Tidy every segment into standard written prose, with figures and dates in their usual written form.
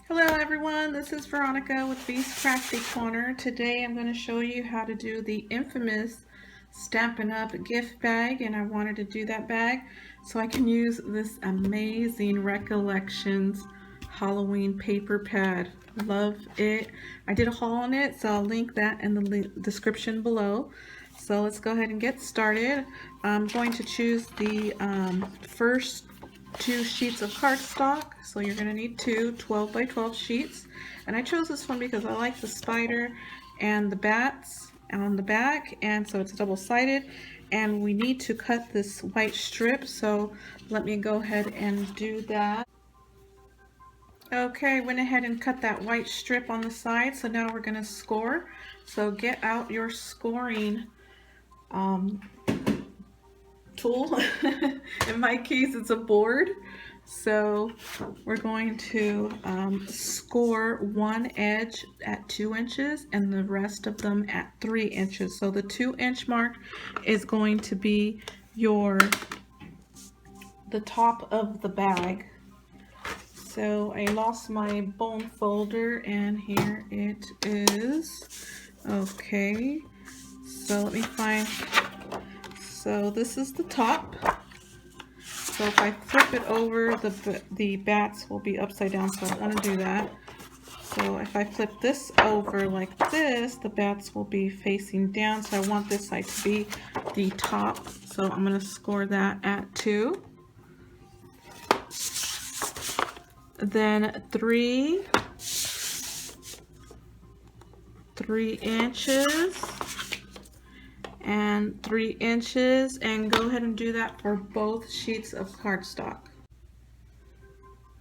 Hello everyone, this is Veronica with V's Crafty Corner. Today I'm going to show you how to do the infamous Stampin' Up! Gift bag, and I wanted to do that bag so I can use this amazing Recollections Halloween paper pad. Love it. I did a haul on it, so I'll link that in the description below. So let's go ahead and get started. I'm going to choose the first 2 sheets of cardstock, so you're going to need 12 by 12 sheets, and I chose this one because I like the spider and the bats on the back, and so it's double-sided, and we need to cut this white strip, so let me go ahead and do that. Okay, went ahead and cut that white strip on the side, so now we're going to score. So get out your scoring tool. In my case, it's a board. So we're going to score one edge at 2 inches and the rest of them at 3 inches. So the 2-inch mark is going to be the top of the bag. So I lost my bone folder and here it is. Okay, so let me find. So this is the top. So if I flip it over, the bats will be upside down, so I don't want to do that. So if I flip this over like this, the bats will be facing down, so I want this side to be the top. So I'm going to score that at 2. Then 3 inches. And 3 inches, and go ahead and do that for both sheets of cardstock.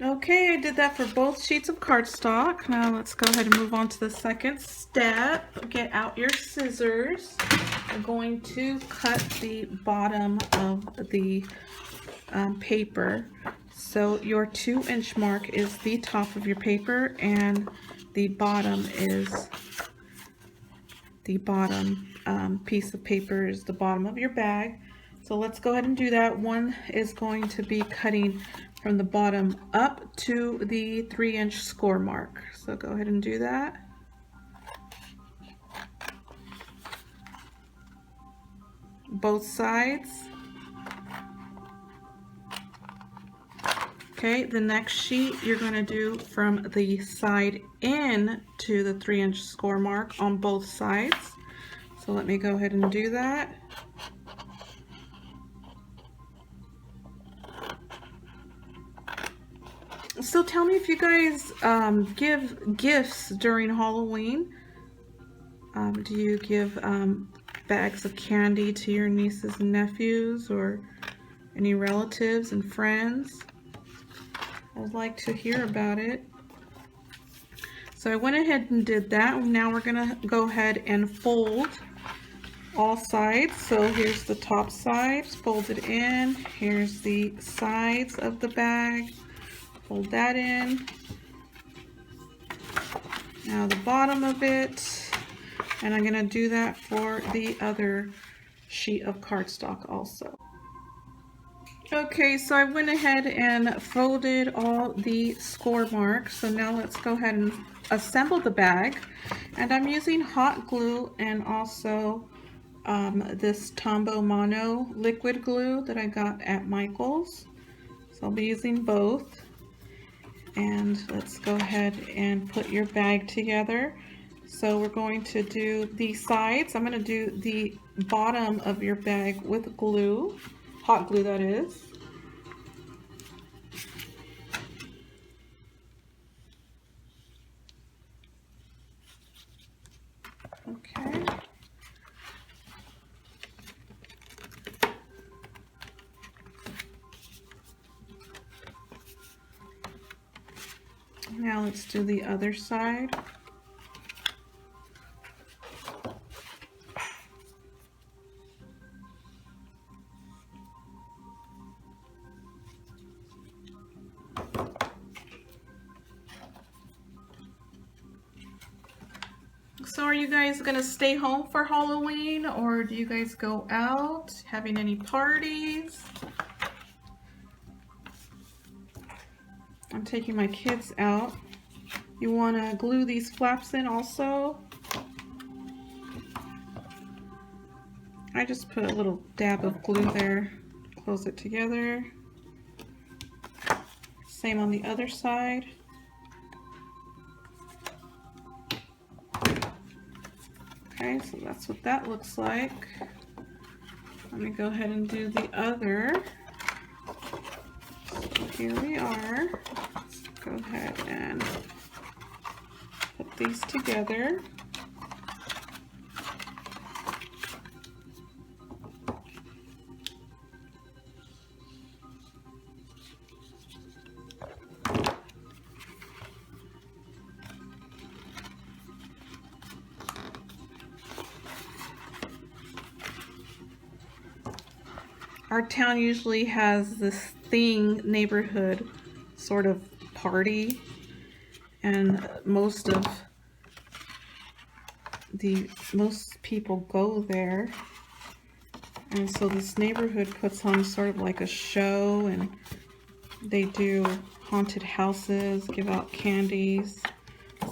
Okay, I did that for both sheets of cardstock. Now let's go ahead and move on to the second step. Get out your scissors. I'm going to cut the bottom of the paper. So your 2-inch mark is the top of your paper, and the bottom is the bottom piece of paper is the bottom of your bag. So let's go ahead and do that. One is going to be cutting from the bottom up to the 3-inch score mark. So go ahead and do that. Both sides. Okay, the next sheet you're going to do from the side in to the 3-inch score mark on both sides. So let me go ahead and do that. So tell me if you guys give gifts during Halloween. Do you give bags of candy to your nieces and nephews or any relatives and friends? I'd like to hear about it. So I went ahead and did that. Now we're going to go ahead and fold all sides. So here's the top side, fold it in. Here's the sides of the bag, fold that in. Now the bottom of it, and I'm going to do that for the other sheet of cardstock also. Okay, so I went ahead and folded all the score marks. So now let's go ahead and assemble the bag. And I'm using hot glue and also this Tombow Mono liquid glue that I got at Michael's. So I'll be using both. And let's go ahead and put your bag together. So we're going to do the sides. I'm going to do the bottom of your bag with glue, hot glue that is. Okay. Now let's do the other side. So are you guys gonna stay home for Halloween, or do you guys go out, having any parties? I'm taking my kids out. You want to glue these flaps in also. I just put a little dab of glue there, close it together. Same on the other side. Okay, so that's what that looks like. Let me go ahead and do the other. So here we are. Let's go ahead and put these together. Our town usually has this thing, neighborhood sort of party, and most people go there. And so this neighborhood puts on sort of like a show, and they do haunted houses, give out candies.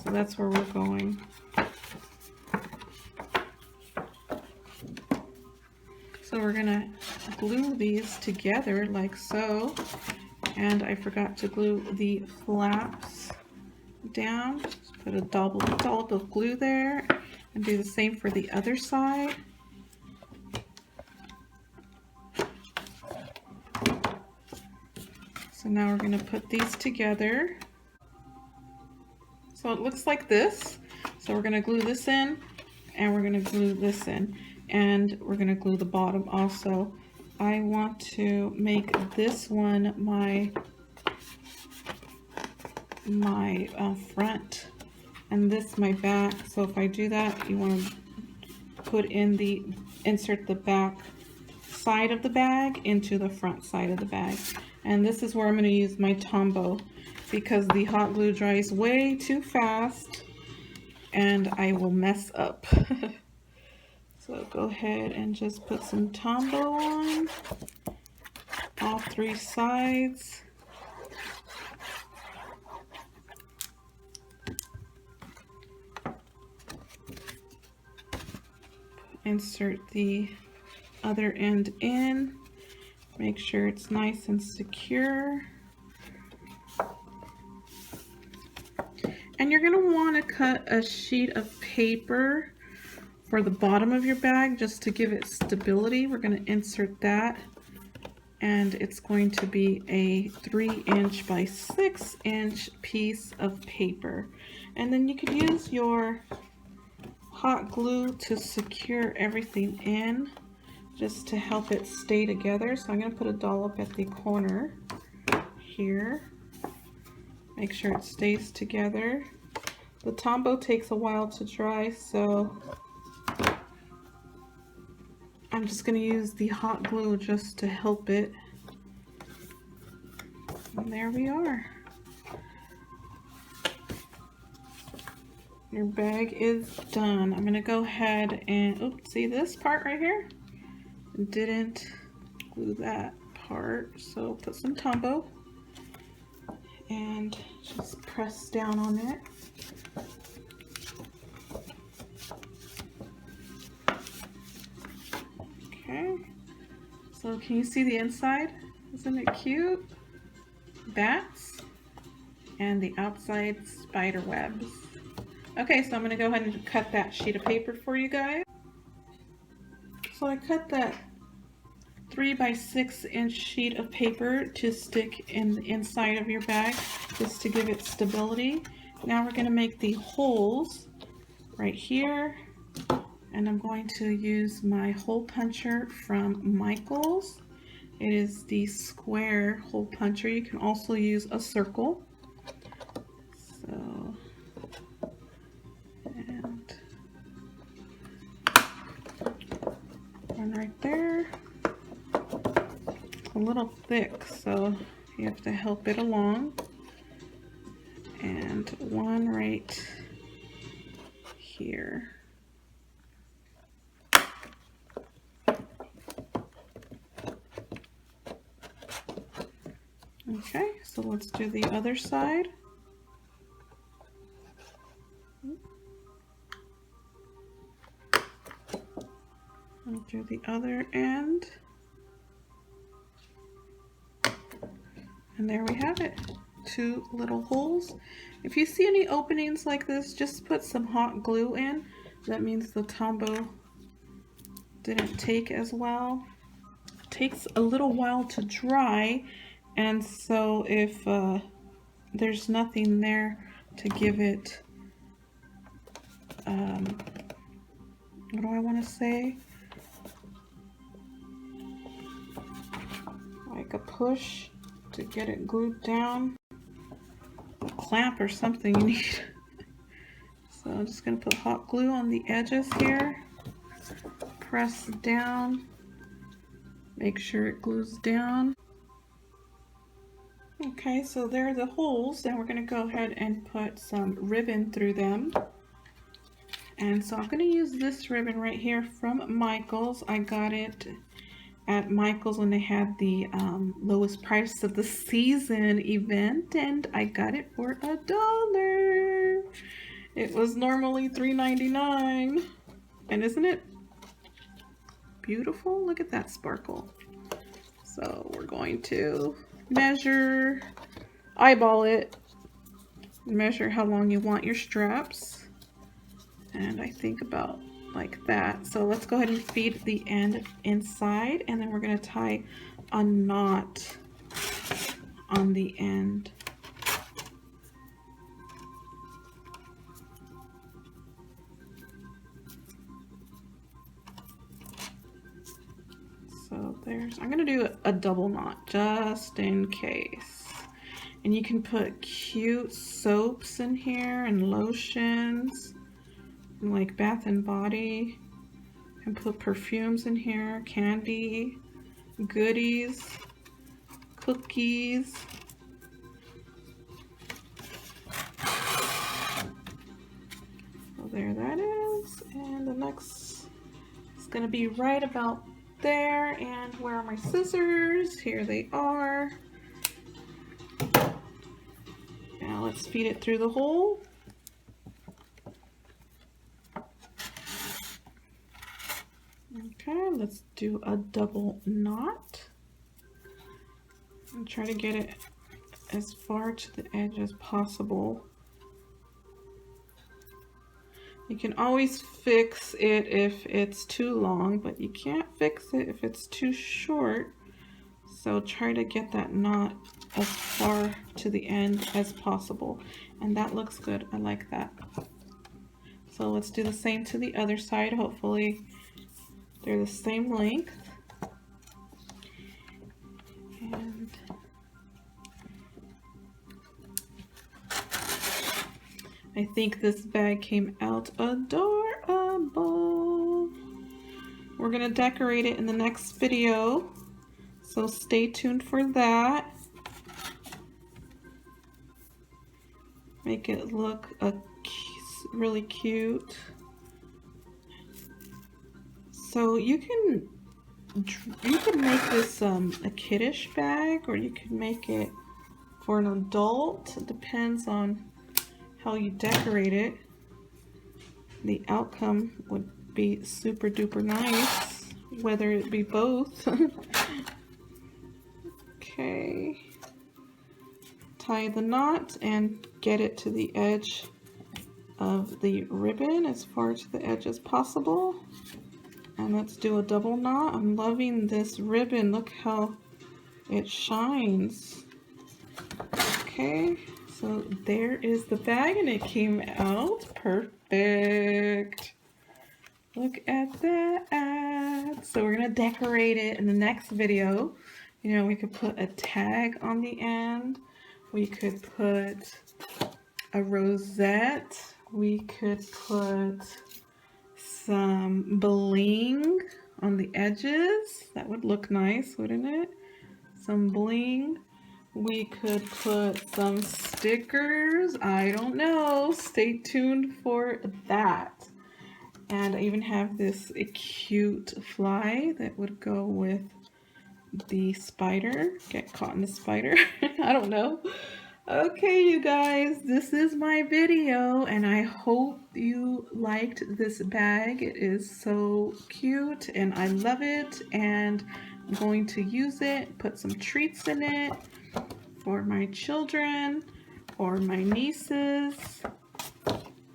So that's where we're going. So we're gonna glue these together like so. And I forgot to glue the flaps down. Just put a double dollop of glue there and do the same for the other side. So now we're going to put these together. So it looks like this. So we're going to glue this in, and we're going to glue this in, and we're going to glue the bottom also. I want to make this one my front and this my back. So if I do that, you want to insert the back side of the bag into the front side of the bag. And this is where I'm going to use my Tombow, because the hot glue dries way too fast and I will mess up. So go ahead and just put some Tombow on all three sides. Insert the other end in. Make sure it's nice and secure. And you're going to want to cut a sheet of paper for the bottom of your bag just to give it stability. We're going to insert that, and it's going to be a 3" by 6" piece of paper. And then you could use your hot glue to secure everything in, just to help it stay together. So I'm going to put a dollop at the corner here. Make sure it stays together. The Tombow takes a while to dry, so I'm just going to use the hot glue just to help it. And there we are. Your bag is done. I'm going to go ahead and, oops, see this part right here? Didn't glue that part, so put some Tombow and just press down on it. Okay, so can you see the inside? Isn't it cute? Bats, and the outside spider webs. Okay, so I'm going to go ahead and cut that sheet of paper for you guys. So I cut that 3" by 6" sheet of paper to stick in the inside of your bag, just to give it stability. Now we're going to make the holes right here, and I'm going to use my hole puncher from Michaels. It is the square hole puncher. You can also use a circle. So, and one right there. A little thick, so you have to help it along. And one right here. Okay, so let's do the other side. the other end. And there we have it. 2 little holes. If you see any openings like this, just put some hot glue in. That means the Tombow didn't take as well. It takes a little while to dry, and so if there's nothing there to give it, what do I want to say? Like a push to get it glued down. A clamp or something you need. So I'm just going to put hot glue on the edges here. Press down. Make sure it glues down. Okay, so there are the holes. Then we're going to go ahead and put some ribbon through them. And so I'm going to use this ribbon right here from Michaels. I got it at Michaels when they had the lowest price of the season event, and I got it for $1. It was normally $3.99. And isn't it beautiful? Look at that sparkle. So we're going to measure, eyeball it, measure how long you want your straps. And I think about like that. So let's go ahead and feed the end inside, and then we're going to tie a knot on the end. So there's, I'm going to do a double knot just in case. And you can put cute soaps in here and lotions, like Bath and Body. You can put perfumes in here, candy, goodies, cookies. So there that is. And the next is going to be right about there. And where are my scissors? Here they are. Now let's feed it through the hole. Okay, let's do a double knot and try to get it as far to the edge as possible. You can always fix it if it's too long, but you can't fix it if it's too short. So try to get that knot as far to the end as possible. And that looks good. I like that. So let's do the same to the other side. Hopefully they're the same length. And I think this bag came out adorable. We're gonna decorate it in the next video, so stay tuned for that. Make it look really cute. So you can make this a kiddish bag, or you can make it for an adult. It depends on how you decorate it. The outcome would be super duper nice, whether it be both. Okay, tie the knot and get it to the edge of the ribbon, as far to the edge as possible. And let's do a double knot. I'm loving this ribbon. Look how it shines. Okay, so there is the bag, and it came out perfect. Look at that. So we're gonna decorate it in the next video. You know, we could put a tag on the end. We could put a rosette. We could put some bling on the edges. That would look nice, wouldn't it? Some bling. We could put some stickers. I don't know. Stay tuned for that. And I even have this cute fly that would go with the spider. Get caught in the spider. I don't know. Okay, you guys, this is my video, and I hope you liked this bag. It is so cute, and I love it, and I'm going to use it, put some treats in it for my children or my nieces,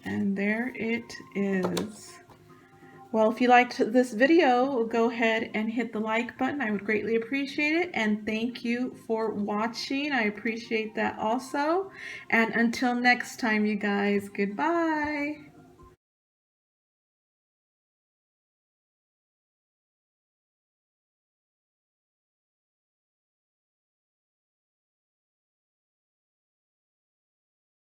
and there it is. Well, if you liked this video, go ahead and hit the like button. I would greatly appreciate it. And thank you for watching. I appreciate that also. And until next time, you guys, goodbye.